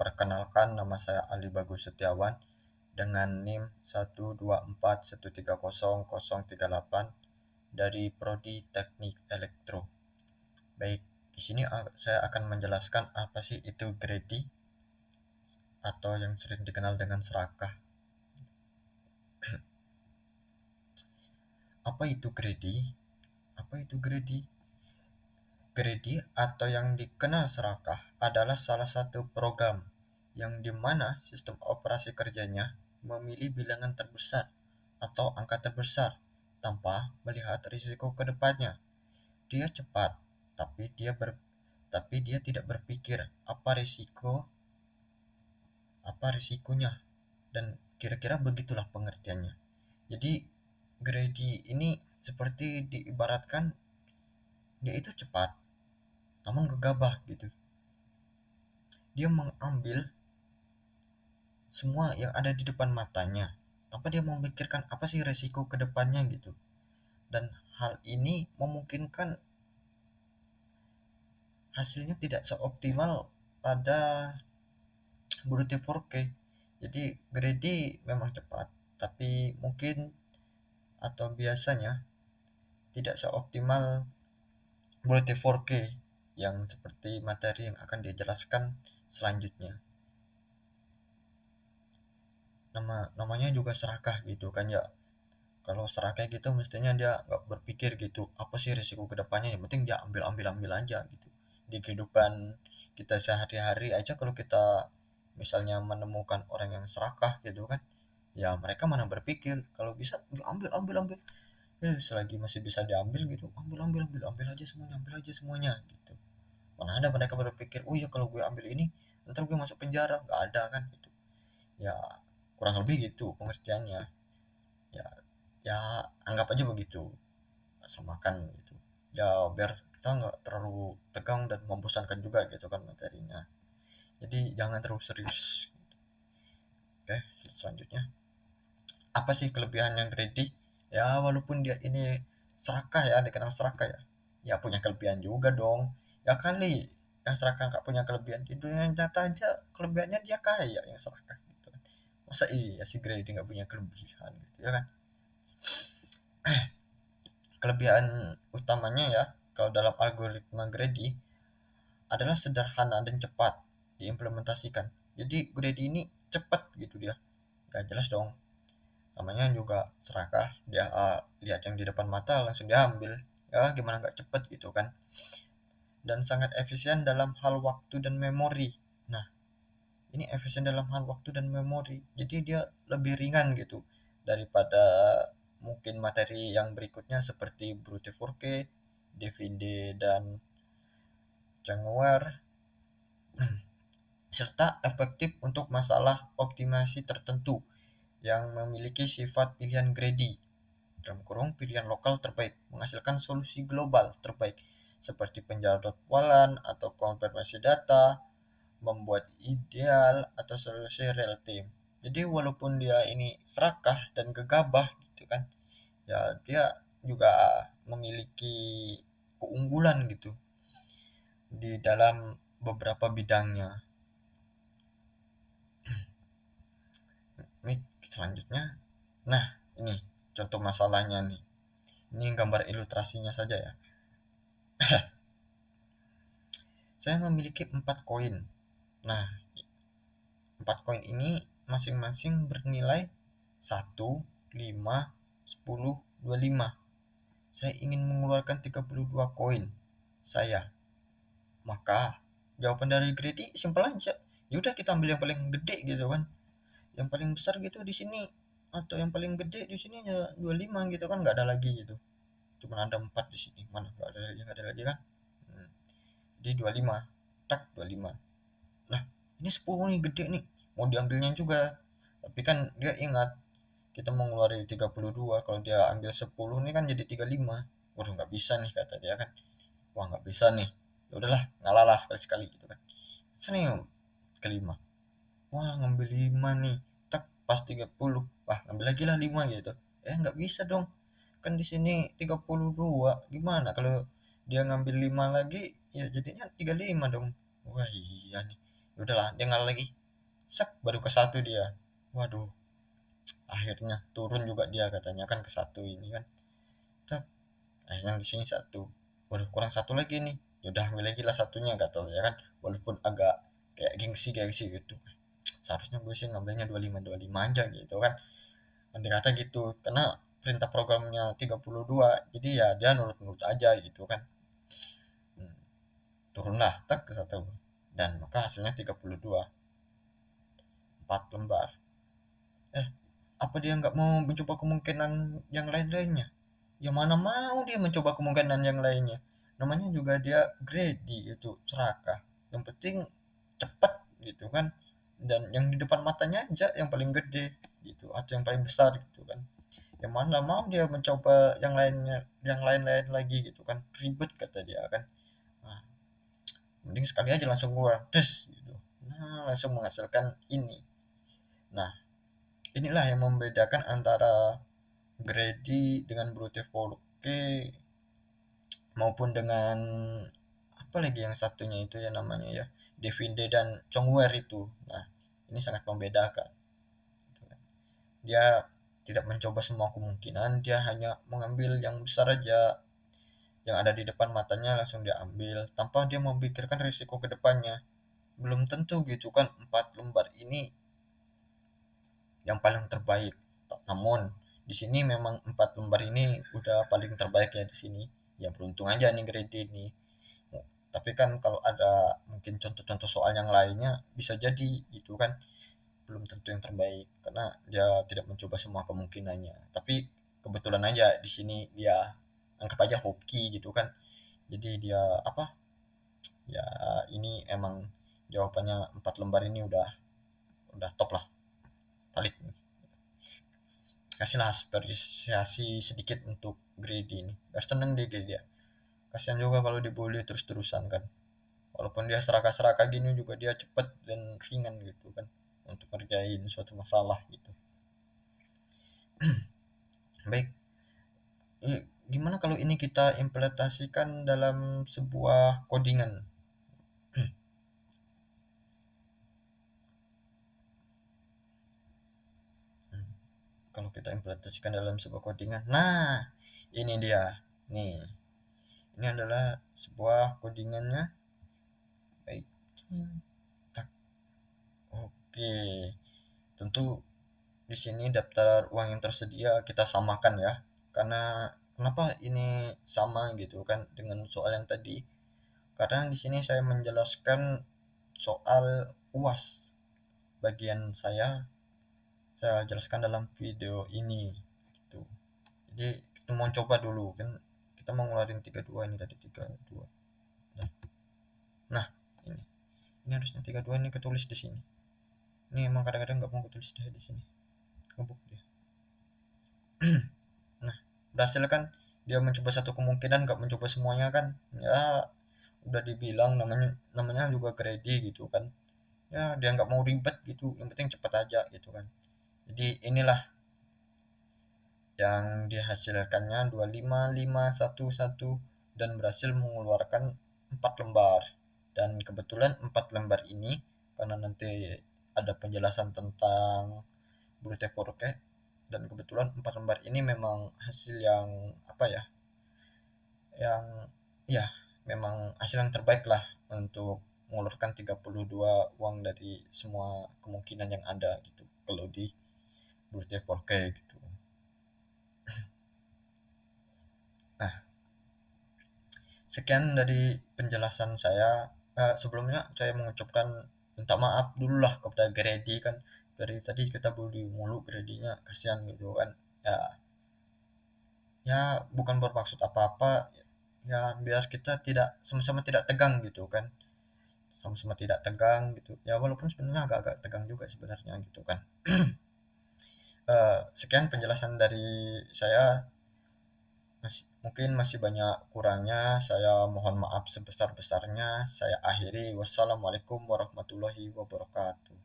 Perkenalkan, nama saya Ali Bagus Setiawan dengan NIM 124130038 dari Prodi Teknik Elektro. Baik, di sini saya akan menjelaskan apa sih itu gredi atau yang sering dikenal dengan serakah. Apa itu gredi? Apa itu gredi? Gredi atau yang dikenal serakah adalah salah satu program yang dimana sistem operasi kerjanya memilih bilangan terbesar atau angka terbesar tanpa melihat risiko ke depannya. Dia cepat, tapi dia tidak berpikir apa risikonya, dan kira-kira begitulah pengertiannya. Jadi gredi ini seperti diibaratkan dia itu cepat namun gegabah gitu. Dia mengambil semua yang ada di depan matanya tanpa dia memikirkan apa sih resiko ke depannya gitu. Dan hal ini memungkinkan hasilnya tidak seoptimal pada Brute 4K. Jadi gredi memang cepat, tapi mungkin atau biasanya tidak seoptimal Brute 4K yang seperti materi yang akan dijelaskan selanjutnya. Namanya juga serakah gitu kan ya. Kalau serakah gitu mestinya dia nggak berpikir gitu apa sih risiko kedepannya, yang penting dia ambil aja gitu. Di kehidupan kita sehari-hari aja, kalau kita misalnya menemukan orang yang serakah gitu kan, ya mereka mana berpikir kalau bisa ya ambil ya, selagi masih bisa diambil gitu, ambil aja semuanya gitu. Mana ada mereka berpikir, oh ya kalau gue ambil ini ntar gue masuk penjara, nggak ada kan gitu ya. Kurang lebih gitu pengertiannya ya. Ya anggap aja begitu, samakan gitu ya, biar kita nggak terlalu tegang dan membosankan juga gitu kan materinya. Jadi jangan terlalu serius. Oke, selanjutnya, apa sih kelebihannya Grady? Ya walaupun dia ini serakah ya, dikenal serakah ya, ya punya kelebihan juga dong. Ya kali yang serakah nggak punya kelebihan? Di dunia nyata aja kelebihannya dia kaya yang serakah gitu. Masa iya si Grady nggak punya kelebihan gitu ya kan? Kelebihan utamanya ya, kalau dalam algoritma Grady, adalah sederhana dan cepat diimplementasikan. Jadi Grady ini cepat gitu dia. Ya jelas dong. Namanya juga serakah, dia lihat yang di depan mata langsung diambil. Ya gimana nggak cepat gitu kan. Dan sangat efisien dalam hal waktu dan memori. Nah, ini efisien dalam hal waktu dan memori. Jadi dia lebih ringan gitu daripada mungkin materi yang berikutnya seperti Brute 4K, DVD, dan Janguar, serta efektif untuk masalah optimasi tertentu yang memiliki sifat pilihan greedy dalam kurung pilihan lokal terbaik, menghasilkan solusi global terbaik seperti penjadwalan atau konfirmasi data, membuat ideal atau solusi real time. Jadi walaupun dia ini serakah dan gegabah gitu kan, ya dia juga memiliki keunggulan gitu di dalam beberapa bidangnya. Ini selanjutnya, nah ini contoh masalahnya nih, ini gambar ilustrasinya saja ya. Saya memiliki 4 koin. Nah, 4 koin ini masing-masing bernilai 1, 5, 10, 25. Saya ingin mengeluarkan 32 koin saya. Maka jawaban dari Grady simpel aja. Ya udah kita ambil yang paling gede gitu kan. Yang paling besar gitu di sini, atau yang paling gede di sini ya 25 gitu kan, nggak ada lagi gitu. Cuma ada 4 di sini. Mana nggak ada lagi kan. Hmm. Jadi 25. Tak 25. Nah, ini 10 nih gede nih. Mau diambilnya juga. Tapi kan dia ingat kita mau ngeluarin 32, kalau dia ambil 10 nih kan jadi 35. Waduh nggak bisa nih kata dia kan. Wah nggak bisa nih. Ya udahlah, ngalah lah sekali-sekali gitu kan. Senyum kelima. Wah ngambil 5 nih. Tak pas 30. Wah ngambil lagi lah 5 gitu. Nggak bisa dong. Kan di sini 32. Gimana kalau dia ngambil 5 lagi, ya jadinya 35 dong. Wah iya nih. Udahlah dia ngalah lagi, sak baru ke satu dia. Waduh, akhirnya turun juga dia katanya kan ke satu ini kan. Cak, akhirnya di sini satu, waduh kurang satu lagi nih, udah ambil lagi lah satunya gatal ya kan, walaupun agak kayak gengsi gengsi gitu, seharusnya gue sih ngambilnya 25 aja gitu kan, andai kata gitu, karena perintah programnya 32, jadi ya dia nurut-nurut aja gitu kan. Hmm, turunlah tak ke satu, dan maka hasilnya 32, 4 lembar. eh apa dia nggak mau mencoba kemungkinan yang lain-lainnya? Ya mana mau dia mencoba kemungkinan yang lainnya. Namanya juga dia greedy gitu, serakah. Yang penting cepat gitu kan. Dan yang di depan matanya aja yang paling gede gitu, atau yang paling besar gitu kan. Yang mana mau dia mencoba yang lainnya, yang lain-lain lagi gitu kan. Ribet kata dia kan. Nah, mending sekali aja langsung keluar, des gitu. Nah, langsung menghasilkan ini. Nah, inilah yang membedakan antara greedy dengan brute force maupun dengan apa lagi yang satunya itu ya namanya ya, Devinde dan Chongwer itu. Nah, ini sangat membedakan gitu kan. Dia tidak mencoba semua kemungkinan, dia hanya mengambil yang besar aja, yang ada di depan matanya langsung dia ambil tanpa dia memikirkan risiko ke depannya. Belum tentu gitu kan 4 lembar ini yang paling terbaik. Namun di sini memang 4 lembar ini udah paling terbaik ya di sini. Ya beruntung aja nih grade ini. Tapi kan kalau ada mungkin contoh-contoh soal yang lainnya bisa jadi gitu kan, belum tentu yang terbaik karena dia tidak mencoba semua kemungkinannya. Tapi kebetulan aja di sini dia anggap aja hoki gitu kan. Jadi dia apa? Ya ini emang jawabannya 4 lembar ini udah top lah, valid. Kasihlah apresiasi sedikit untuk grade ini. Gak seneng deh dia. Kasihan juga kalau dibully terus-terusan kan. Walaupun dia serakah-serakah gini juga dia cepet dan ringan gitu kan untuk ngerjain suatu masalah gitu. Baik, gimana kalau ini kita implementasikan dalam sebuah codingan? Kalau kita implementasikan dalam sebuah codingan, nah ini dia. Nih, ini adalah sebuah codingannya. Baik, tak. Oke, tentu di sini daftar uang yang tersedia kita samakan ya. Karena kenapa ini sama gitu kan dengan soal yang tadi? Karena di sini saya menjelaskan soal UAS. Bagian saya jelaskan dalam video ini gitu. Jadi kita mau coba dulu kan, kita mau ngeluarin 32 ini tadi 32. Nah, nah ini. Ini harusnya 32 ini ketulis di sini. Ini emang kadang-kadang nggak mau ketulis di sini. Ngebuk dia. Nah, berhasil kan, dia mencoba satu kemungkinan nggak mencoba semuanya kan, ya udah dibilang namanya namanya juga greedy gitu kan, ya dia nggak mau ribet gitu, yang penting cepat aja gitu kan. Jadi inilah yang dihasilkannya 25511 dan berhasil mengeluarkan 4 lembar. Dan kebetulan 4 lembar ini karena nanti ada penjelasan tentang brute force, dan kebetulan 4 lembar ini memang hasil yang apa ya, yang ya memang hasil yang terbaik lah untuk mengeluarkan 32 uang dari semua kemungkinan yang ada gitu kalau di brute force gitu. Nah, sekian dari penjelasan saya. Sebelumnya saya mengucapkan minta maaf dulu lah kepada Grady kan, dari tadi kita bully mulu Grady-nya, kasihan gitu kan. Ya, ya bukan bermaksud apa-apa, ya biar kita tidak sama-sama tidak tegang gitu kan, sama-sama tidak tegang gitu ya, walaupun sebenarnya agak-agak tegang juga sebenarnya gitu kan. Sekian penjelasan dari saya, mungkin masih banyak kurangnya, saya mohon maaf sebesar-besarnya. Saya akhiri, wassalamualaikum warahmatullahi wabarakatuh.